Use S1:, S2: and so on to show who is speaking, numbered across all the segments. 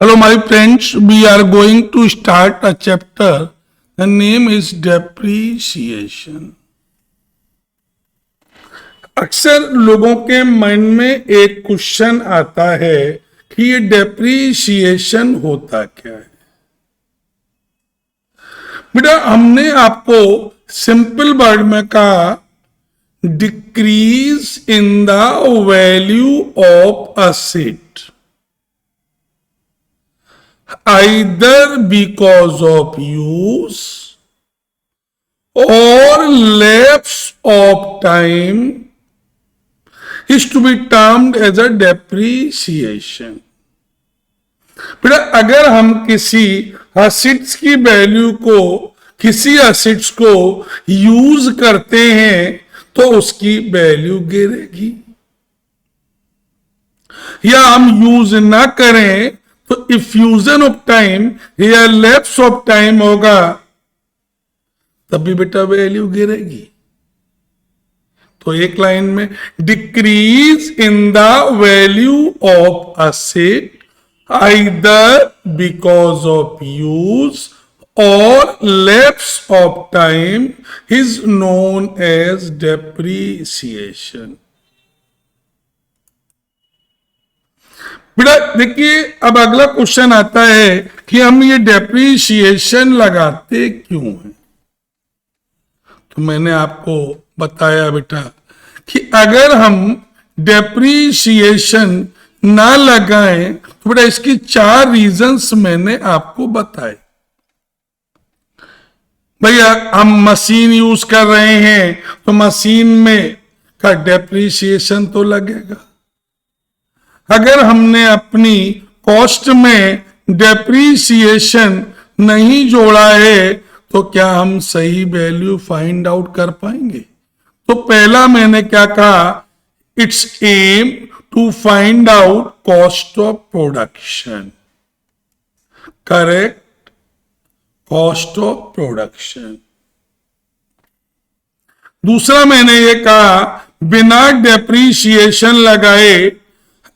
S1: Hello, my friends. We are going to start a chapter. The name is depreciation. अक्सर लोगों के मन में एक क्वेश्चन आता है कि ये डेप्रीशिएशन होता क्या है। बेटा, हमने आपको सिंपल वर्ड में कहा decrease in the value of asset, either because of use or lapse of time is to be termed as a depreciation. बेटा, अगर हम किसी असेट्स की वैल्यू को किसी असेट्स को यूज करते हैं तो उसकी वैल्यू गिरेगी, या हम यूज ना करें तो इफ्यूजन ऑफ टाइम या लैप्स ऑफ टाइम होगा, तब भी बेटा वैल्यू गिरेगी। तो एक लाइन में decrease in the value of asset either because of use or lapse of time is known as depreciation. बेटा देखिए, अब अगला क्वेश्चन आता है कि हम ये डेप्रीशिएशन लगाते क्यों हैं। तो मैंने आपको बताया बेटा कि अगर हम डेप्रीशिएशन ना लगाएं तो बेटा इसकी 4 रीजंस मैंने आपको बताए। भैया, हम मशीन यूज कर रहे हैं तो मशीन में का डेप्रीशिएशन तो लगेगा। अगर हमने अपनी कॉस्ट में डेप्रीसिएशन नहीं जोड़ा है तो क्या हम सही वैल्यू फाइंड आउट कर पाएंगे। तो पहला मैंने क्या कहा, it's aim to find out cost of production. Correct, cost of production. दूसरा मैंने ये कहा बिना डेप्रीसिएशन लगाए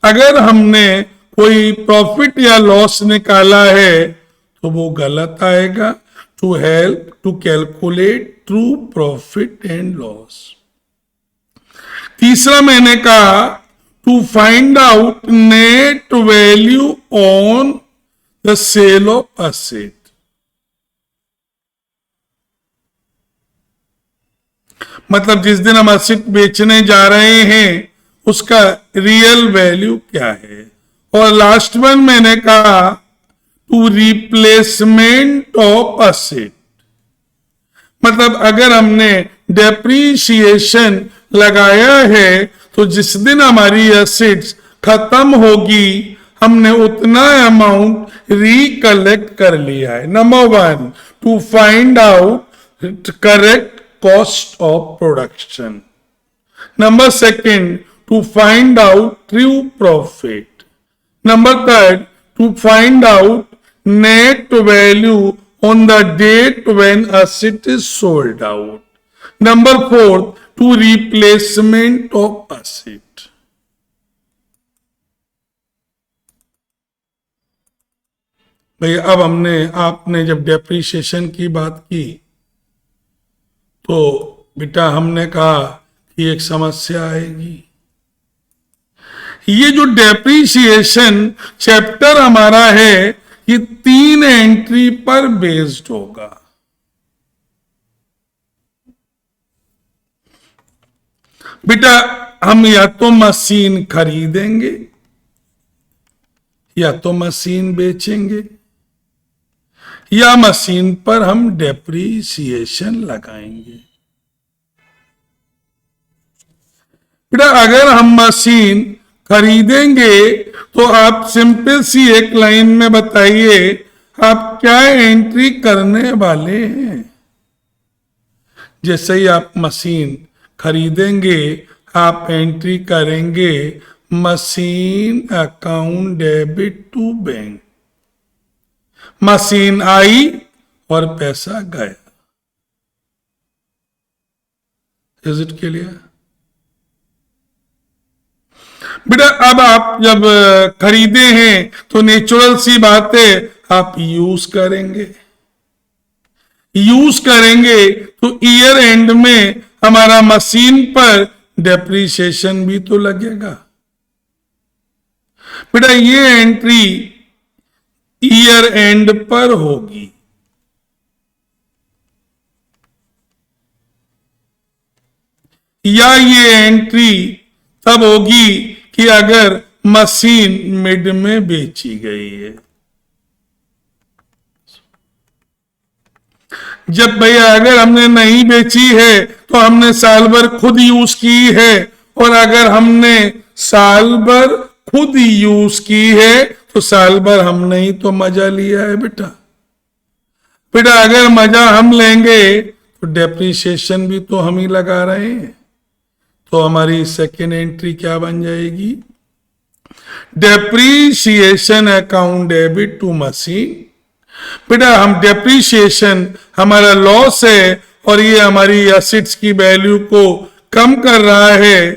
S1: अगर हमने कोई प्रॉफिट या लॉस निकाला है तो वो गलत आएगा। To help to calculate true profit and loss. तीसरा मैंने कहा to find out net value on the sale of asset. मतलब जिस दिन हम असेट बेचने जा रहे हैं उसका रियल वैल्यू क्या है। और लास्ट वन मैंने कहा टू रिप्लेसमेंट ऑफ असेट। मतलब अगर हमने डेप्रीशिएशन लगाया है तो जिस दिन हमारी असेट्स खत्म होगी हमने उतना अमाउंट रिकलेक्ट कर लिया है। Number 1, to find out correct cost of production. Number 2, to find out true profit. Number 3, to find out net value on the date when asset is sold out. Number 4, to replacement of asset. भाई, अब आपने जब depreciation की बात की तो बेटा हमने कहा कि एक समस्या आएगी। ये जो डेप्रीशिएशन चैप्टर हमारा है ये 3 एंट्री पर बेस्ड होगा। बेटा, हम या तो मशीन खरीदेंगे या तो मशीन बेचेंगे या मशीन पर हम डेप्रीशिएशन लगाएंगे। बेटा, अगर हम मशीन खरीदेंगे तो आप सिंपल सी एक लाइन में बताइए आप क्या एंट्री करने वाले हैं। जैसे ही आप मशीन खरीदेंगे आप एंट्री करेंगे machine account debit to bank. Machine आई और पैसा गया। Is it clear. बेटा अब आप जब खरीदे हैं तो नेचुरल सी बात है आप यूज करेंगे, तो ईयर एंड में हमारा मशीन पर डेप्रिसिएशन भी तो लगेगा। बेटा ये एंट्री ईयर एंड पर होगी, या ये एंट्री तब होगी कि अगर मशीन मिड में बेची गई है। जब भैया अगर हमने नहीं बेची है तो हमने साल भर खुद यूज की है, और अगर हमने साल भर खुद यूज की है तो साल भर हमने ही तो मजा लिया है बेटा। अगर मजा हम लेंगे तो डेप्रिसिएशन भी तो हम ही लगा रहे हैं। तो हमारी सेकेंड एंट्री क्या बन जाएगी? Depreciation account debit to machine. बेटा हम डेप्रीशिएशन हमारा लॉस है और ये हमारी एसेट्स की वैल्यू को कम कर रहा है,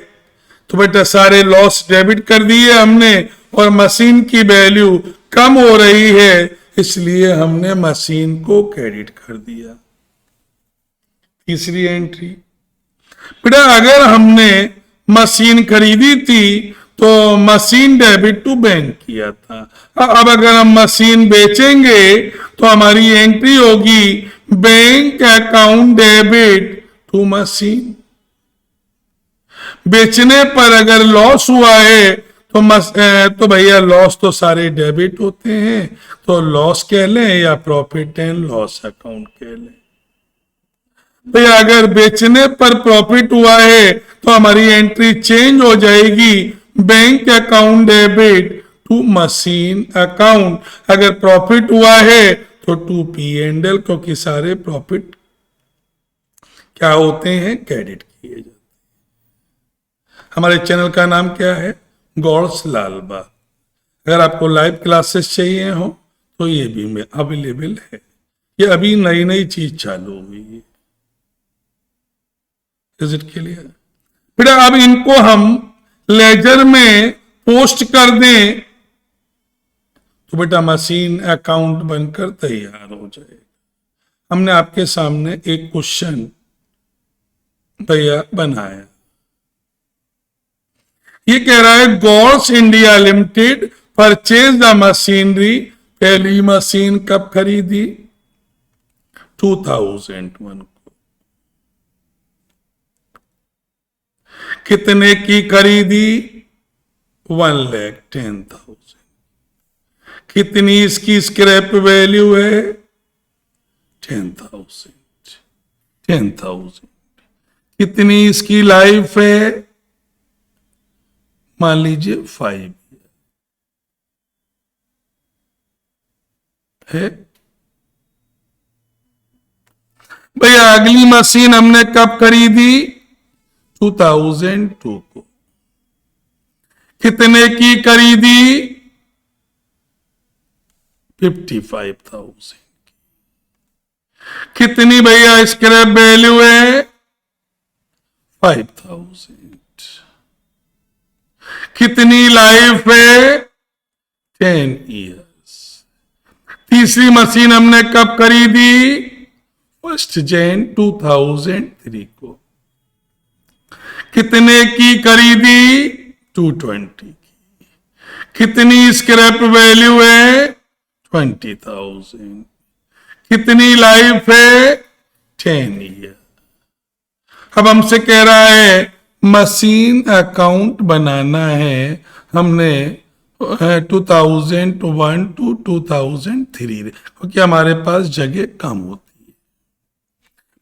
S1: तो बेटा सारे लॉस डेबिट कर दिए हमने और मशीन की वैल्यू कम हो रही है इसलिए हमने मशीन को क्रेडिट कर दिया। तीसरी एंट्री, बेटा अगर हमने मशीन खरीदी थी तो मशीन डेबिट टू बैंक किया था। अब अगर हम मशीन बेचेंगे तो हमारी एंट्री होगी bank account debit to machine. बेचने पर अगर लॉस हुआ है तो भैया लॉस तो सारे डेबिट होते हैं, तो लॉस कह लें या प्रॉफिट एंड लॉस अकाउंट कह लें। भैया अगर बेचने पर प्रॉफिट हुआ है तो हमारी एंट्री चेंज हो जाएगी bank account debit to machine account. अगर प्रॉफिट हुआ है तो टू P&L, क्योंकि सारे प्रॉफिट क्या होते हैं? क्रेडिट किए जाते हैं। हमारे चैनल का नाम क्या है? गॉड्स लाल बाग। अगर आपको लाइव क्लासेस चाहिए हो तो ये भी में अवेलेबल है। ये अभी नई नई चीज चालू हुई है। Is it clear? बेटा अब इनको हम लेजर में पोस्ट कर दें तो बेटा मशीन अकाउंट बनकर तैयार हो जाएगा। हमने आपके सामने एक क्वेश्चन भैया बनाया। ये कह रहा है Gods India Limited purchase the machinery. पहली मशीन कब खरीदी? 2001 को। कितने की खरीदी? 1,10,000। कितनी इसकी स्क्रैप वैल्यू है? 10,000। 10,000। कितनी इसकी लाइफ है? मान लीजिए 5 है। भैया अगली मशीन हमने कब खरीदी? 2002 को। कितने की खरीदी? 55,000 की। कितनी भैया स्क्रैप वैल्यू है? 5,000। कितनी लाइफ है? 10 ईयर्स। तीसरी मशीन हमने कब खरीदी? 1 जनवरी 2003 को। कितने की खरीदी? 220 की। कितनी स्क्रैप वैल्यू है? 20,000। कितनी लाइफ है? 10 ईयर। अब हमसे कह रहा है मशीन अकाउंट बनाना है। हमने 2001 to 2003, क्योंकि हमारे पास जगह कम होती है।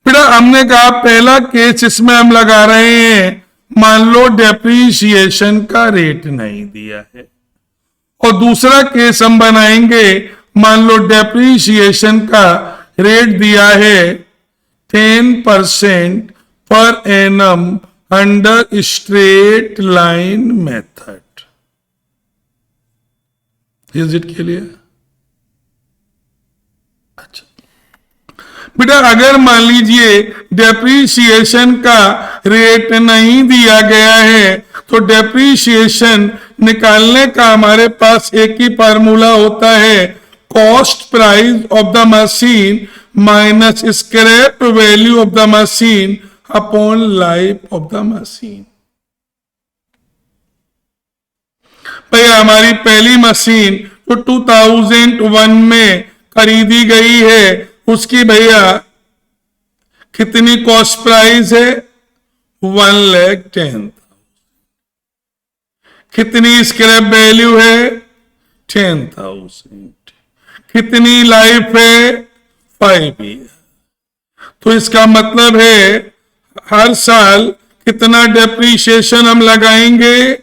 S1: फिर हमने कहा पहला केस इसमें हम लगा रहे हैं, मान लो डेप्रीशिएशन का रेट नहीं दिया है, और दूसरा केस हम बनाएंगे, मान लो डेप्रीशिएशन का रेट दिया है 10% per annum under straight line method. Is it clear? अच्छा बेटा, अगर मान लीजिए डेप्रीशिएशन का रेट नहीं दिया गया है तो डेप्रीशिएशन निकालने का हमारे पास एक ही फार्मूला होता है, cost price of the machine minus scrap value of the machine upon life of the machine. भैया हमारी पहली मशीन जो 2001 में खरीदी गई है उसकी भैया कितनी कॉस्ट प्राइस है, 1,10,000। कितनी स्क्रैप वैल्यू है, 10,000। कितनी लाइफ है, 5 ईयर। तो इसका मतलब है हर साल कितना डेप्रीशिएशन हम लगाएंगे,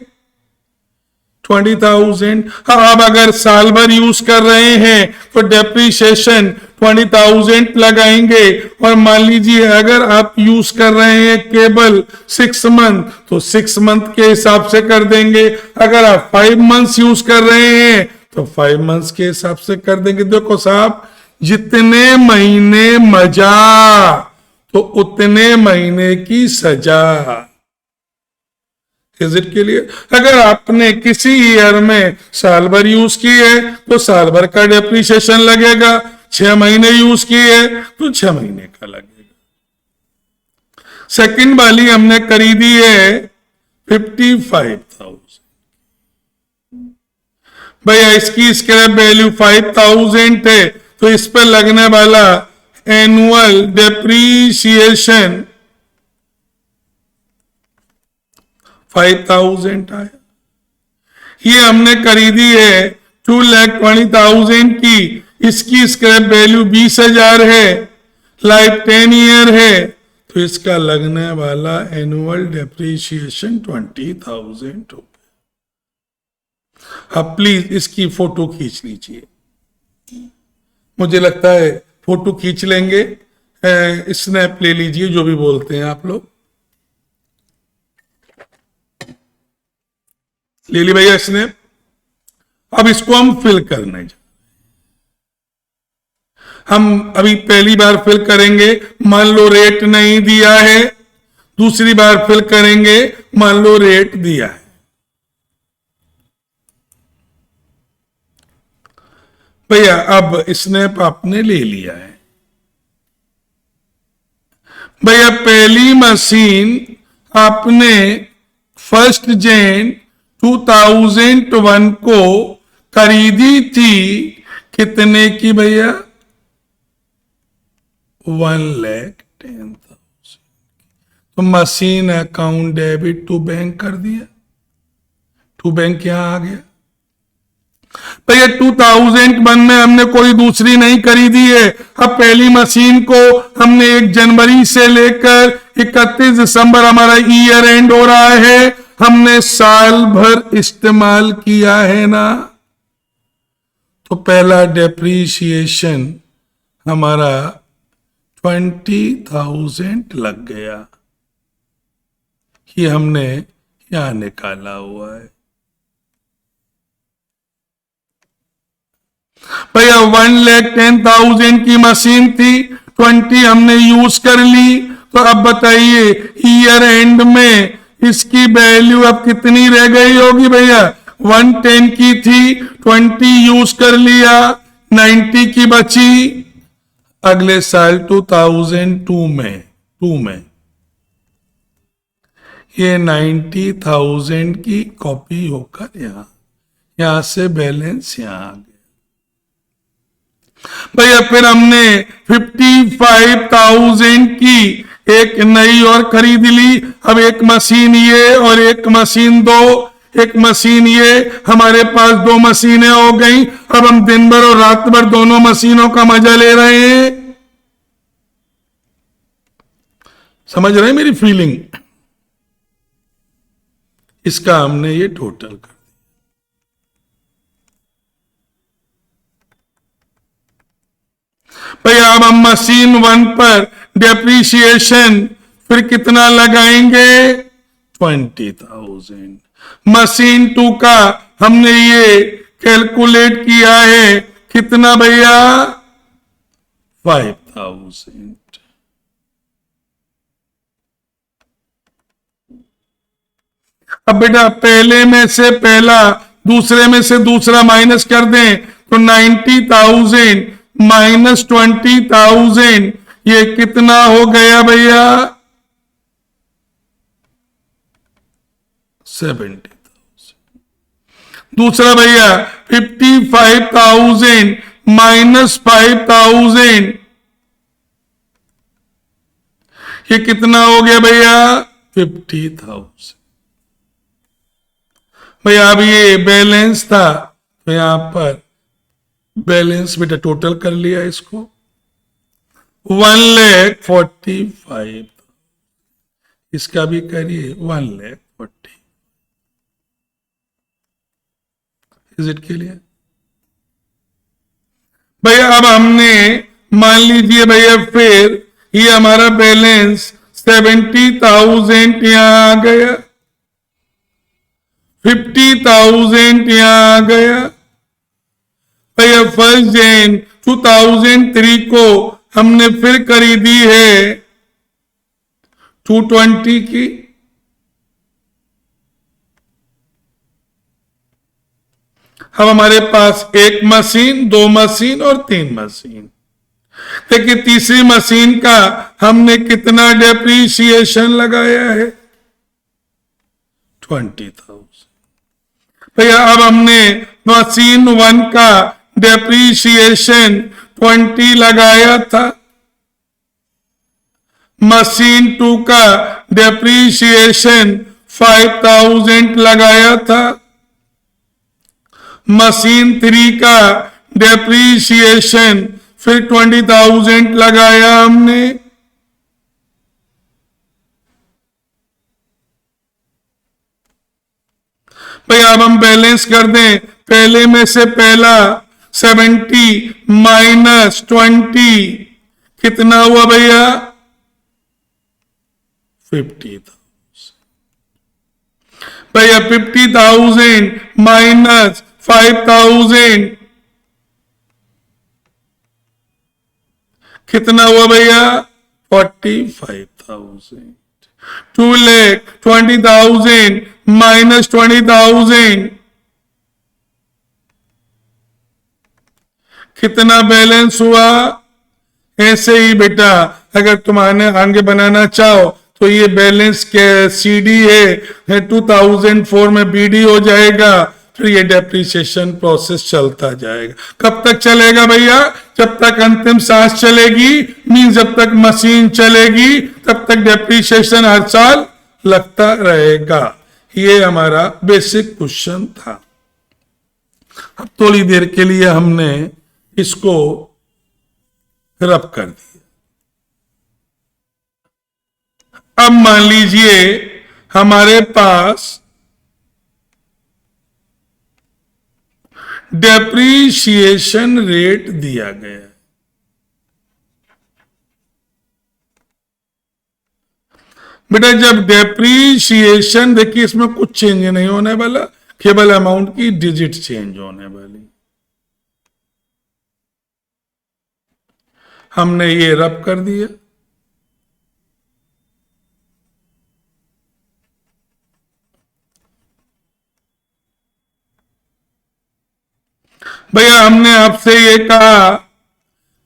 S1: 20,000। अब अगर साल भर यूज कर रहे हैं तो डेप्रीशिएशन 20,000 लगाएंगे, और मान लीजिए अगर आप यूज कर रहे हैं केवल 6 मंथ तो 6 मंथ के हिसाब से कर देंगे। अगर आप 5 मंथ्स यूज कर रहे हैं तो 5 मंथ्स के हिसाब से कर देंगे। देखो साहब, जितने महीने मजा तो उतने महीने की सजा। इट के लिए अगर आपने किसी ईयर में साल भर यूज की है तो साल भर का डेप्रीशिएशन लगेगा, 6 महीने यूज की है तो 6 महीने का लगेगा। सेकंड वाली हमने खरीदी है 55,000। भैया इसकी स्क्रैप वैल्यू 5,000 है तो इस पर लगने वाला एनुअल डेप्रीशिएशन 5,000 आया। ये हमने खरीदी है 2,20,000 की, इसकी स्क्रैप वैल्यू 20,000 है, लाइफ 10 ईयर है, तो इसका लगने वाला एनुअल डेप्रीशिएशन 20,000 हो गया। अब प्लीज इसकी फोटो खींच लीजिए। मुझे लगता है फोटो खींच लेंगे, स्नैप ले लीजिए, जो भी बोलते हैं आप लोग। ले ली भैया स्नैप। अब इसको हम फिल करने जा, हम अभी पहली बार फिल करेंगे, मान लो रेट नहीं दिया है, दूसरी बार फिल करेंगे, मान लो रेट दिया है। भैया अब स्नैप आपने ले लिया है। भैया पहली मशीन आपने 1 जनवरी 2001 को खरीदी थी, कितने की भैया, 1,10,000। तो machine account debit to bank कर दिया, टू बैंक यहां आ गया। भैया 2001 में हमने कोई दूसरी नहीं खरीदी है। अब पहली मशीन को हमने 1 जनवरी से लेकर 31 दिसंबर हमारा ईयर एंड हो रहा है, हमने साल भर इस्तेमाल किया है ना, तो पहला डेप्रीशिएशन हमारा 20,000 लग गया। ये हमने यहां निकाला हुआ है। भैया 1,10,000 की मशीन थी, 20 हमने यूज कर ली, तो अब बताइए ईयर एंड में इसकी वैल्यू अब कितनी रह गई होगी भैया, 110 की थी, 20 यूज कर लिया, 90 की बची। अगले साल 2002 में ये 90,000 की कॉपी होकर यहां से बैलेंस यहां आ गया। भैया फिर हमने 55,000 की एक नई और खरीद ली। अब एक मशीन ये और एक मशीन दो, एक मशीन ये, हमारे पास 2 मशीनें हो गई। अब हम दिन भर और रात भर दोनों मशीनों का मजा ले रहे हैं। समझ रहे हैं मेरी फीलिंग? इसका हमने ये टोटल कर दिया। भैया अब हम मशीन 1 पर डेप्रीशिएशन फिर कितना लगाएंगे, 20,000। मशीन 2 का हमने ये कैलकुलेट किया है, कितना भैया, 5,000। अब बेटा पहले में से पहला दूसरे में से दूसरा माइनस कर दें तो 90,000 माइनस 20,000 ये कितना हो गया भैया? 70,000। दूसरा भैया 55,000 माइनस 5,000 ये कितना हो गया भैया? 50,000। भैया अब ये बैलेंस था तो यहां पर बैलेंस बेटा टोटल कर लिया इसको 1,45,000। इसका भी करिए 1,40,000। Is it clear? भैया अब हमने मान लीजिए भैया फिर ये हमारा बैलेंस 70,000 यहां आ गया, 50,000 यहां आ गया। भैया 1 जनवरी 2003 को हमने फिर खरीदी है 220 की। अब हमारे पास एक मशीन, 2 मशीन और 3 मशीन। देखिए तीसरी मशीन का हमने कितना डेप्रीशिएशन लगाया है? 20,000। भैया अब हमने मशीन 1 का डेप्रीशिएशन 20 लगाया था, मशीन 2 का डेप्रीशिएशन 5,000 लगाया था, मशीन 3 का डेप्रीशिएशन फिर 20,000 लगाया हमने। भैया अब हम बैलेंस कर दें, पहले में से पहला 70 माइनस 20 कितना हुआ भैया? 50,000। भैया 50,000 माइनस 5,000 कितना हुआ भैया? 45,000। 2,20,000 माइनस 20,000 कितना बैलेंस हुआ? ऐसे ही बेटा अगर तुम्हारे आगे बनाना चाहो तो ये बैलेंस के सीडी है 2004 में बीडी हो जाएगा, फिर ये डेप्रिसिएशन प्रोसेस चलता जाएगा। कब तक चलेगा भैया? जब तक अंतिम सांस चलेगी, मीन जब तक मशीन चलेगी तब तक डेप्रिसिएशन हर साल लगता रहेगा। ये हमारा बेसिक क्वेश्चन था। अब थोड़ी देर के लिए हमने इसको रब कर दिया। अब मान लीजिए हमारे पास डेप्रीशिएशन रेट दिया गया है। बेटा जब डेप्रीशिएशन, देखिए इसमें कुछ चेंज नहीं होने वाला, केवल अमाउंट की डिजिट चेंज होने वाली। हमने ये रब कर दिया। भैया हमने आपसे ये कहा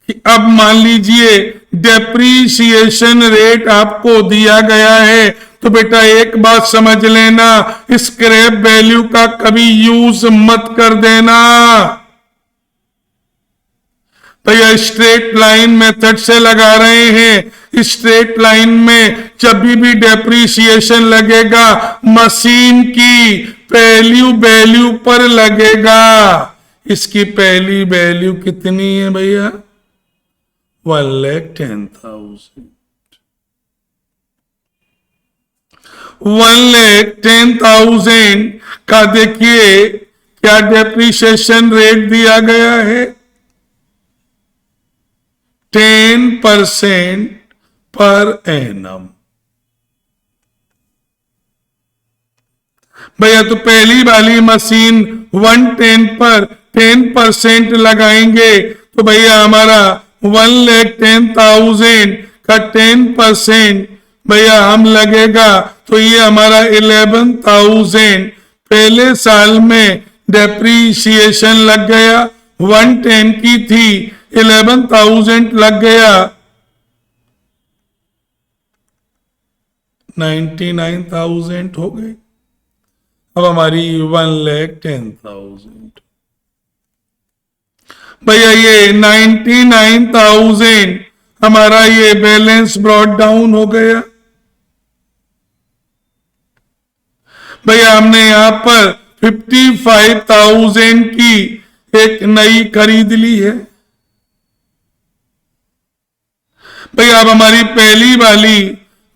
S1: कि अब मान लीजिए डेप्रीशिएशन रेट आपको दिया गया है, तो बेटा एक बात समझ लेना, स्क्रैप वैल्यू का कभी यूज मत कर देना। भैया स्ट्रेट लाइन मेथड से लगा रहे हैं, स्ट्रेट लाइन में जब भी डेप्रीशिएशन लगेगा मशीन की पहली वैल्यू पर लगेगा। इसकी पहली वैल्यू कितनी है भैया? 1,10,000। 1,10,000 का देखिए क्या डेप्रीशिएशन रेट दिया गया है? 10% पर एनम। भैया तो पहली वाली मशीन 110 पर 10% लगाएंगे तो भैया हमारा 1,10,000 का 10% भैया हम लगेगा तो ये हमारा 11,000 पहले साल में डेप्रीशिएशन लग गया, 110 की थी, 11,000 लग गया, 99,000 हो गई। अब हमारी 1,10,000। भैया ये 99,000 हमारा ये बैलेंस ब्रॉट डाउन हो गया। भैया हमने यहां पर 55,000 की एक नई खरीद ली है। भैया अब हमारी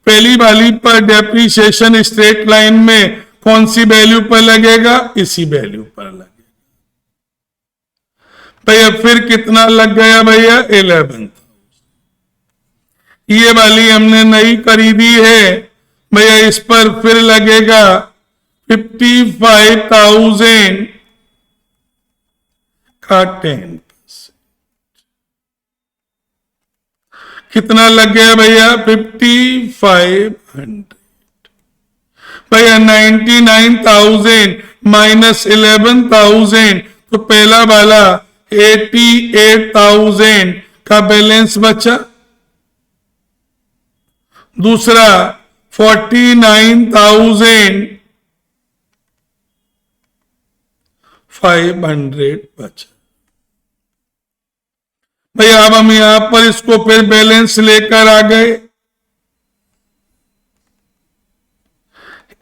S1: पहली वाली पर डेप्रीशिएशन स्ट्रेट लाइन में कौन सी वैल्यू पर लगेगा? इसी वैल्यू पर लगेगा। भैया फिर कितना लग गया भैया? 11,000। ये वाली हमने नई खरीदी है भैया, इस पर फिर लगेगा 55,000 का 10%। कितना लग गया भैया? 5,500। भैया 99,000 माइनस 11,000 तो पहला वाला 88,000 का बैलेंस बचा। दूसरा 49,500 बचा। भैया अब हम यहां पर इसको फिर बैलेंस लेकर आ गए,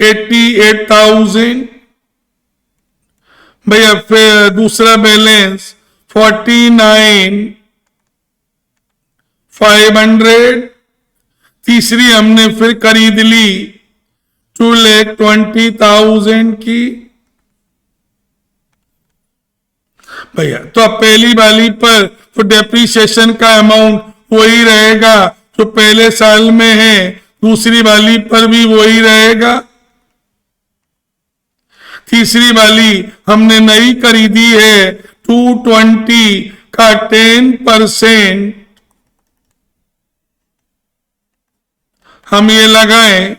S1: 88,000। भैया फिर दूसरा बैलेंस 49,500। तीसरी हमने फिर खरीद ली 2,20,000 की। भैया तो अब पहली वाली पर तो डेप्रीशिएशन का अमाउंट वही रहेगा जो पहले साल में है, दूसरी वाली पर भी वही रहेगा। तीसरी वाली हमने नई खरीदी है 220 का 10% हम ये लगाएं।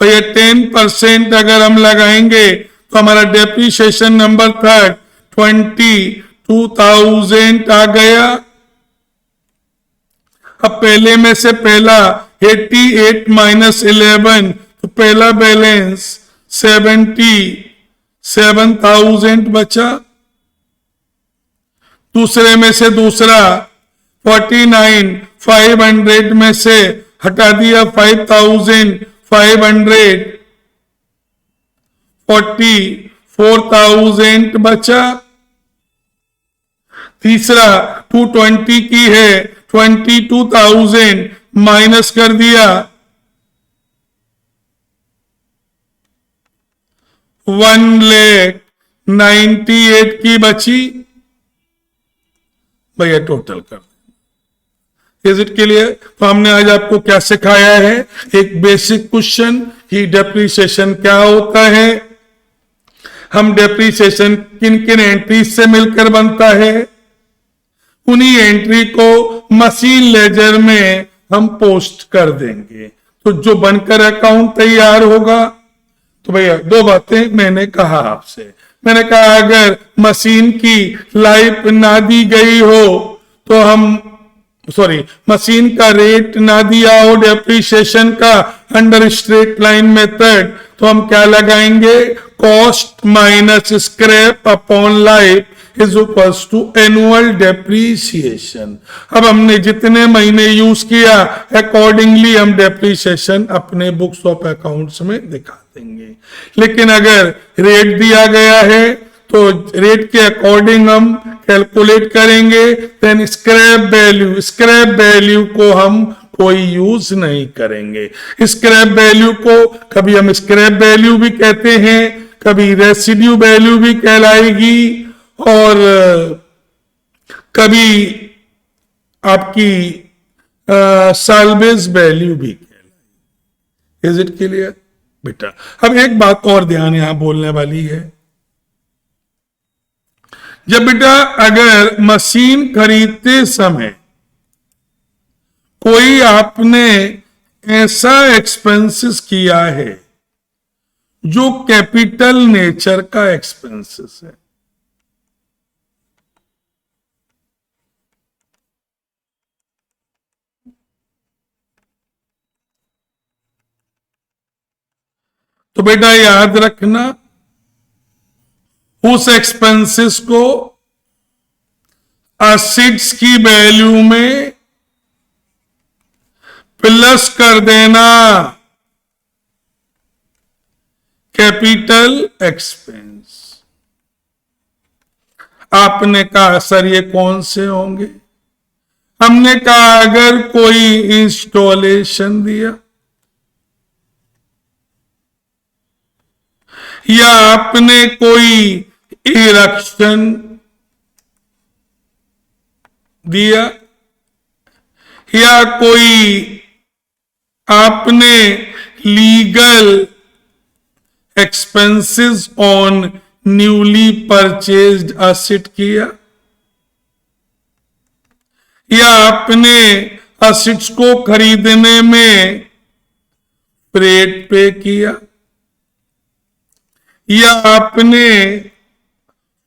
S1: भैया 10% अगर हम लगाएंगे तो हमारा डेप्रीशिएशन नंबर था 22,000 आ गया। अब पहले में से पहला 88 माइनस 11 तो पहला बैलेंस 77,000 बचा। दूसरे में से दूसरा 49,500 में से हटा दिया 5,500, 44,000 बचा। तीसरा 220 की है, 22,000 माइनस कर दिया, 1,98,000 की बची। भैया टोटल कर इट के लिए तो हमने आज आपको क्या सिखाया है? एक बेसिक क्वेश्चन कि डेप्रीशिएशन क्या होता है, हम डेप्रीशिएशन किन किन एंट्री से मिलकर बनता है, उन्हीं एंट्री को मशीन लेजर में हम पोस्ट कर देंगे तो जो बनकर अकाउंट तैयार होगा। तो भैया दो बातें मैंने कहा आपसे, मैंने कहा अगर मशीन की लाइफ ना दी गई हो तो मशीन का रेट ना दिया हो डेप्रीशिएशन का अंडर स्ट्रेट लाइन मेथड तो हम क्या लगाएंगे? Cost minus scrap upon life is equals to annual depreciation. अब हमने जितने महीने यूज किया अकॉर्डिंगली हम डेप्रीशिएशन अपने बुक्स ऑफ अकाउंट्स में दिखा देंगे। लेकिन अगर रेट दिया गया है तो रेट के अकॉर्डिंग हम कैलकुलेट करेंगे। देन स्क्रैप वैल्यू को हम कोई यूज नहीं करेंगे। स्क्रैप वैल्यू को कभी हम स्क्रैप वैल्यू भी कहते हैं, कभी रेसिड्यू वैल्यू भी कहलाएगी और कभी आपकी साल्वेज वैल्यू भी कहलाएगी। इज इट क्लियर बेटा? अब एक बात और ध्यान यहां बोलने वाली है, जब बेटा अगर मशीन खरीदते समय कोई आपने ऐसा एक्सपेंसेस किया है जो कैपिटल नेचर का एक्सपेंसेस है। तो बेटा याद रखना, उस एक्सपेंसेस को असेट्स की वैल्यू में प्लस कर देना, कैपिटल एक्सपेंस। आपने कहा सर ये कौन से होंगे? हमने कहा अगर कोई इंस्टॉलेशन दिया या आपने कोई इरेक्शन दिया या कोई आपने legal expenses on newly purchased asset किया या आपने असेट्स को खरीदने में फ्रेट पे किया या आपने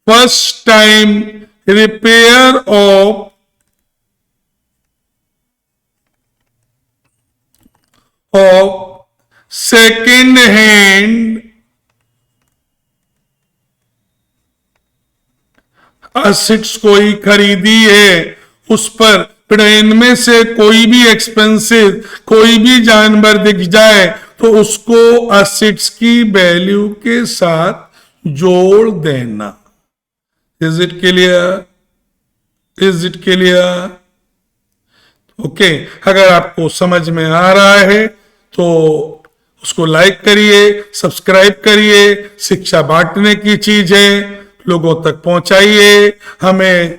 S1: first time repair of second hand assets कोई खरीदी है, उस पर इनमें से कोई भी एक्सपेंसेस, कोई भी जानवर दिख जाए तो उसको असेट्स की वैल्यू के साथ जोड़ देना। Is it clear? Is it clear? Okay, अगर आपको समझ में आ रहा है तो उसको लाइक करिए, सब्सक्राइब करिए। शिक्षा बांटने की चीज है, लोगों तक पहुंचाइए। हमें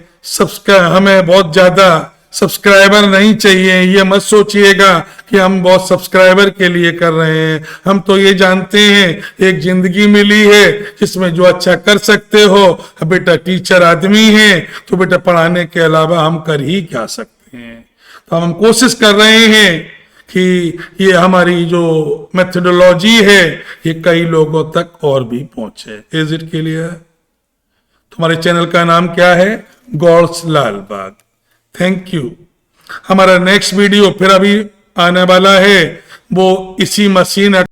S1: बहुत ज्यादा सब्सक्राइबर नहीं चाहिए, ये मत सोचिएगा कि हम बहुत सब्सक्राइबर के लिए कर रहे हैं। हम तो ये जानते हैं एक जिंदगी मिली है जिसमें जो अच्छा कर सकते हो। बेटा टीचर आदमी है तो बेटा पढ़ाने के अलावा हम कर ही क्या सकते हैं। तो हम कोशिश कर रहे हैं कि ये हमारी जो मेथोडोलॉजी है ये कई लोगों तक और भी पहुंचे। Is it clear? तुम्हारे चैनल का नाम क्या है? गॉड्स लालबाग। Thank you. हमारा नेक्स्ट वीडियो फिर अभी आने वाला है, वो इसी मशीन